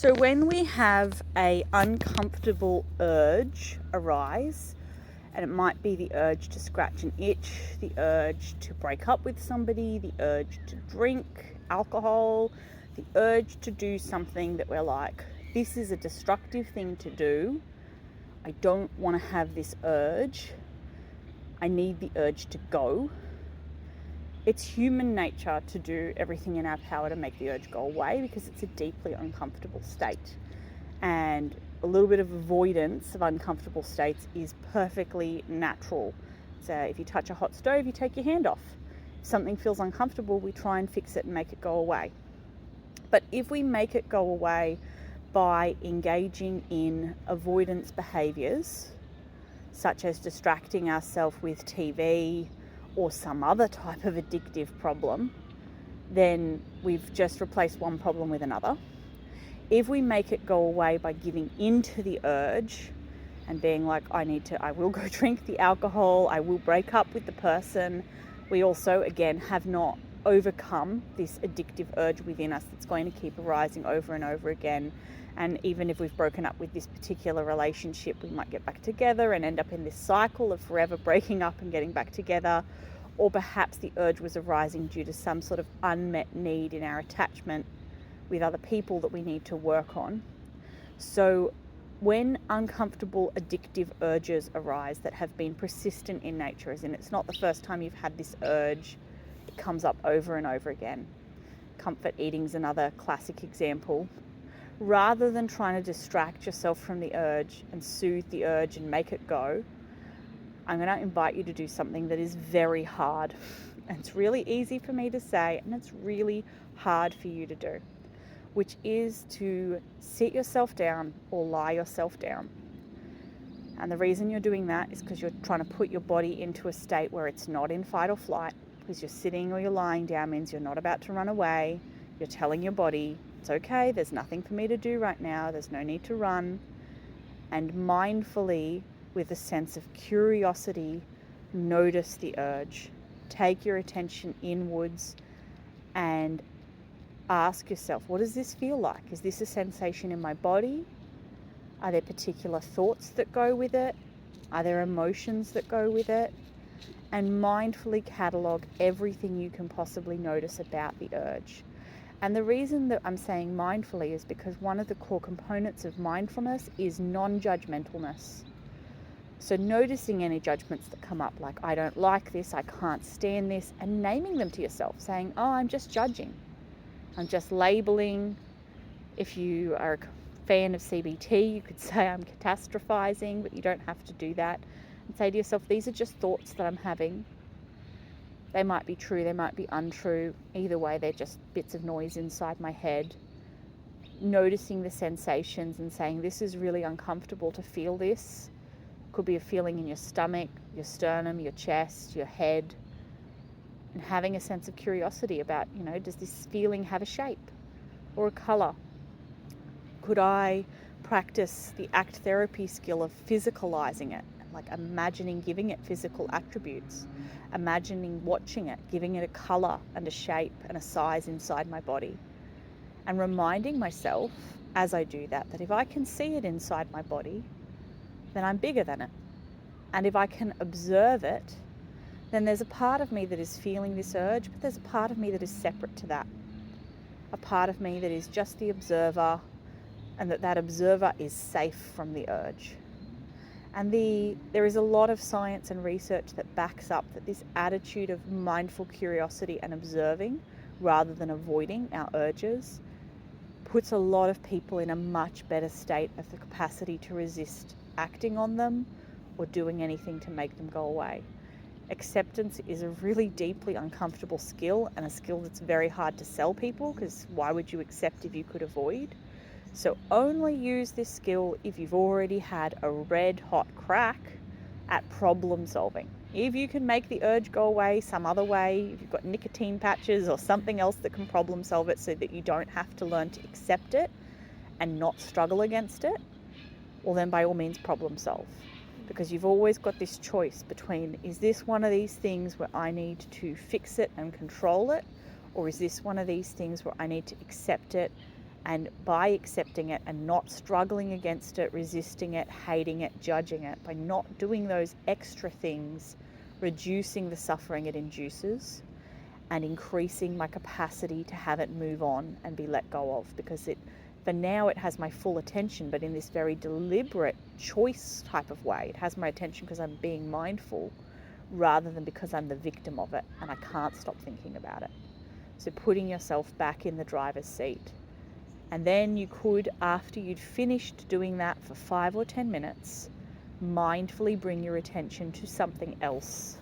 So when we have a uncomfortable urge arise, and it might be the urge to scratch an itch, the urge to break up with somebody, the urge to drink alcohol, the urge to do something that we're like, this is a destructive thing to do. I don't want to have this urge. I need the urge to go. It's human nature to do everything in our power to make the urge go away because it's a deeply uncomfortable state. And a little bit of avoidance of uncomfortable states is perfectly natural. So if you touch a hot stove, you take your hand off. If something feels uncomfortable, we try and fix it and make it go away. But if we make it go away by engaging in avoidance behaviors, such as distracting ourselves with TV or some other type of addictive problem, then we've just replaced one problem with another. If we make it go away by giving into the urge and being like, I will go drink the alcohol, I will break up with the person, we also, again, have not overcome this addictive urge within us that's going to keep arising over and over again. And even if we've broken up with this particular relationship, we might get back together and end up in this cycle of forever breaking up and getting back together. Or perhaps the urge was arising due to some sort of unmet need in our attachment with other people that we need to work on. So when uncomfortable addictive urges arise that have been persistent in nature, as in it's not the first time you've had this urge, it comes up over and over again. Comfort eating is another classic example. Rather than trying to distract yourself from the urge and soothe the urge and make it go, I'm going to invite you to do something that is very hard. And it's really easy for me to say, and it's really hard for you to do, which is to sit yourself down or lie yourself down. And the reason you're doing that is because you're trying to put your body into a state where it's not in fight or flight, because you're sitting or you're lying down means you're not about to run away. You're telling your body, it's okay, there's nothing for me to do right now, there's no need to run. And mindfully, with a sense of curiosity, notice the urge. Take your attention inwards and ask yourself, what does this feel like? Is this a sensation in my body? Are there particular thoughts that go with it? Are there emotions that go with it? And mindfully catalogue everything you can possibly notice about the urge. And the reason that I'm saying mindfully is because one of the core components of mindfulness is non-judgmentalness. So noticing any judgments that come up, like I don't like this, I can't stand this, and naming them to yourself, saying, oh, I'm just judging. I'm just labeling. If you are a fan of CBT, you could say I'm catastrophizing, but you don't have to do that. And say to yourself, these are just thoughts that I'm having. They might be true, they might be untrue. Either way, they're just bits of noise inside my head. Noticing the sensations and saying, this is really uncomfortable to feel this. Could be a feeling in your stomach, your sternum, your chest, your head. And having a sense of curiosity about, does this feeling have a shape or a colour? Could I practice the ACT therapy skill of physicalizing it, like imagining giving it physical attributes, imagining watching it, giving it a colour and a shape and a size inside my body, and reminding myself as I do that if I can see it inside my body, then I'm bigger than it. And if I can observe it, then there's a part of me that is feeling this urge, but there's a part of me that is separate to that. A part of me that is just the observer, and that observer is safe from the urge. And there is a lot of science and research that backs up that this attitude of mindful curiosity and observing, rather than avoiding our urges, puts a lot of people in a much better state of the capacity to resist acting on them or doing anything to make them go away. Acceptance is a really deeply uncomfortable skill, and a skill that's very hard to sell people, because why would you accept if you could avoid? So only use this skill if you've already had a red hot crack at problem solving. If you can make the urge go away some other way, if you've got nicotine patches or something else that can problem solve it so that you don't have to learn to accept it and not struggle against it, well then by all means problem solve. Because you've always got this choice between, is this one of these things where I need to fix it and control it, or is this one of these things where I need to accept it And by accepting it and not struggling against it, resisting it, hating it, judging it, by not doing those extra things, reducing the suffering it induces and increasing my capacity to have it move on and be let go of, because for now it has my full attention, but in this very deliberate choice type of way. It has my attention because I'm being mindful rather than because I'm the victim of it and I can't stop thinking about it. So putting yourself back in the driver's seat. And then you could, after you'd finished doing that for 5 or 10 minutes, mindfully bring your attention to something else.